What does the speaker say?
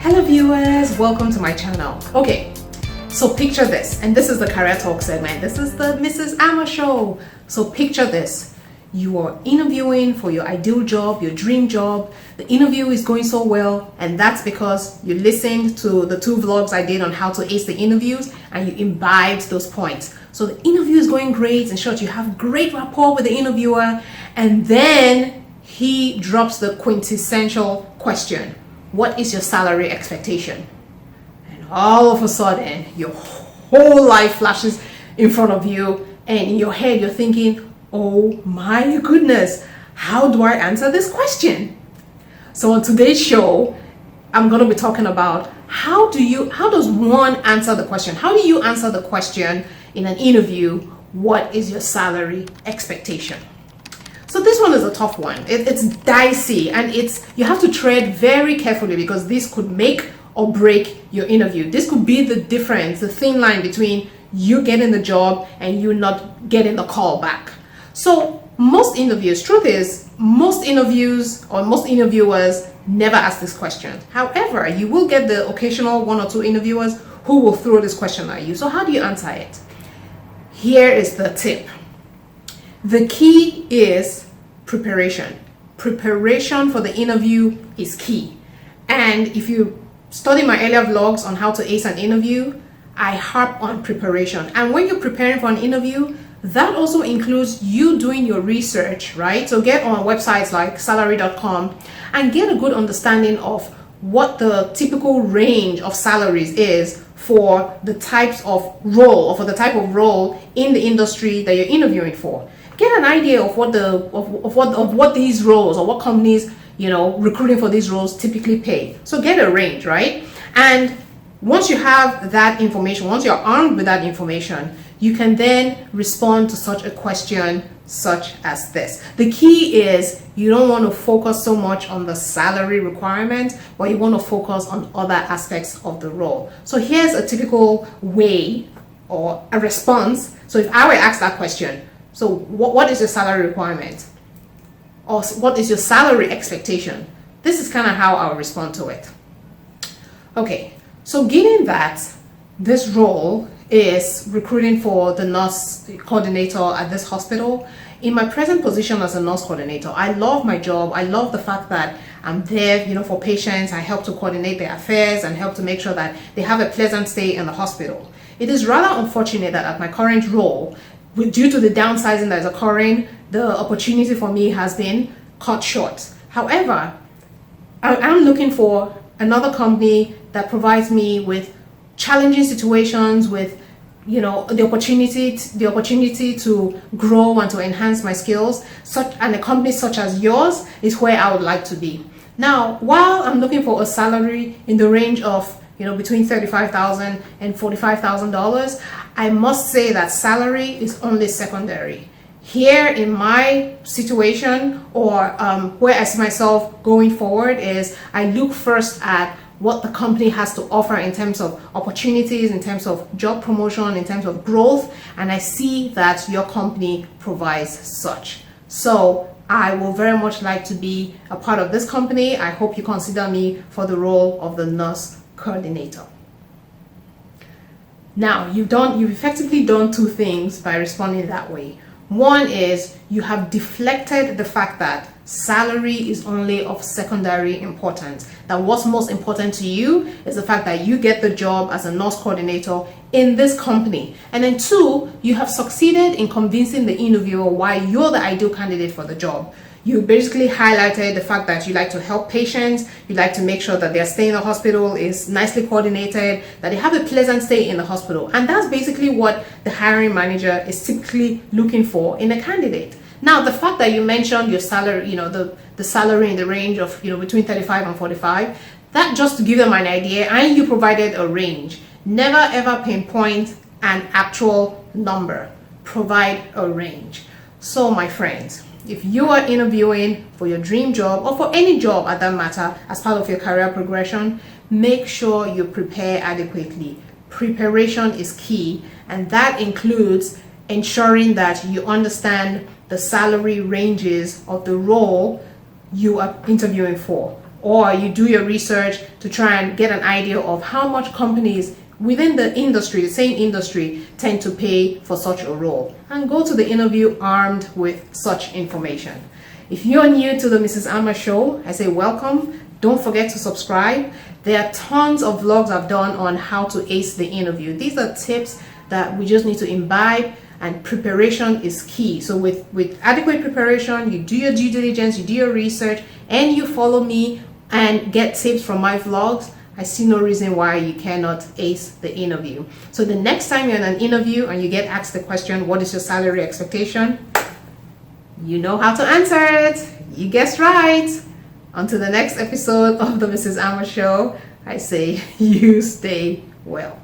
Hello viewers, welcome to my channel. Okay, so picture this, and this is the career talk segment. This is the Mrs. Amma show. So picture this, you are interviewing for your ideal job, your dream job. The interview is going so well, and that's because you listened to the 2 vlogs I did on how to ace the interviews and you imbibed those points. So the interview is going great. In short, you have great rapport with the interviewer, and then he drops the quintessential question: what is your salary expectation? And all of a sudden, your whole life flashes in front of you, and in your head, you're thinking, oh my goodness, how do I answer this question? So on today's show, I'm going to be talking about how does one answer the question? How do you answer the question in an interview? What is your salary expectation? So this one is a tough one. It's dicey, and you have to tread very carefully because this could make or break your interview. This could be the difference, the thin line between you getting the job and you not getting the call back. So most interviews, truth is, most interviews or most interviewers never ask this question. However, you will get the occasional 1 or 2 interviewers who will throw this question at you. So how do you answer it? Here is the tip. The key is preparation. Preparation for the interview is key. And if you study my earlier vlogs on how to ace an interview, I harp on preparation. And when you're preparing for an interview, that also includes you doing your research, right? So get on websites like salary.com and get a good understanding of what the typical range of salaries is for the types of role, or for the type of role in the industry that you're interviewing for. Get an idea of what these roles, or what companies, recruiting for these roles typically pay. So get a range, right? And once you have that information, once you're armed with that information, you can then respond to such a question such as this. The key is you don't want to focus so much on the salary requirement, but you want to focus on other aspects of the role. So here's a typical way or a response. So if I were asked that question, so what is your salary requirement? Or what is your salary expectation? This is kind of how I'll respond to it. Okay, so given that this role is recruiting for the nurse coordinator at this hospital, in my present position as a nurse coordinator, I love my job. I love the fact that I'm there, for patients. I help to coordinate their affairs and help to make sure that they have a pleasant stay in the hospital. It is rather unfortunate that at my current role, due to the downsizing that is occurring, the opportunity for me has been cut short. However, I'm looking for another company that provides me with challenging situations, with the opportunity to grow and to enhance my skills. And a company such as yours is where I would like to be. Now, while I'm looking for a salary in the range of between $35,000 and $45,000, I must say that salary is only secondary. Here in my situation, or where I see myself going forward, is I look first at what the company has to offer in terms of opportunities, in terms of job promotion, in terms of growth, and I see that your company provides such. So I will very much like to be a part of this company. I hope you consider me for the role of the nurse coordinator. Now, you've effectively done 2 things by responding that way. One is you have deflected the fact that salary is only of secondary importance. That what's most important to you is the fact that you get the job as a nurse coordinator in this company. And then 2, you have succeeded in convincing the interviewer why you're the ideal candidate for the job. You basically highlighted the fact that you like to help patients, you like to make sure that their stay in the hospital is nicely coordinated, that they have a pleasant stay in the hospital. And that's basically what the hiring manager is typically looking for in a candidate. Now, the fact that you mentioned your salary, the salary in the range of, between 35 and 45, that just to give them an idea, and you provided a range. Never ever pinpoint an actual number. Provide a range. So my friends, if you are interviewing for your dream job, or for any job at that matter, as part of your career progression, make sure you prepare adequately. Preparation is key, and that includes ensuring that you understand the salary ranges of the role you are interviewing for. or you do your research to try and get an idea of how much companies within the industry, the same industry, tend to pay for such a role, and go to the interview armed with such information. If you're new to the Mrs. Amma Show, I say welcome. Don't forget to subscribe. There are tons of vlogs I've done on how to ace the interview. These are tips that we just need to imbibe, and preparation is key. So with adequate preparation, you do your due diligence, you do your research, and you follow me and get tips from my vlogs, I see no reason why you cannot ace the interview. So the next time you're in an interview and you get asked the question, what is your salary expectation? You know how to answer it. You guessed right. Until the next episode of the Mrs. Amma Show, I say you stay well.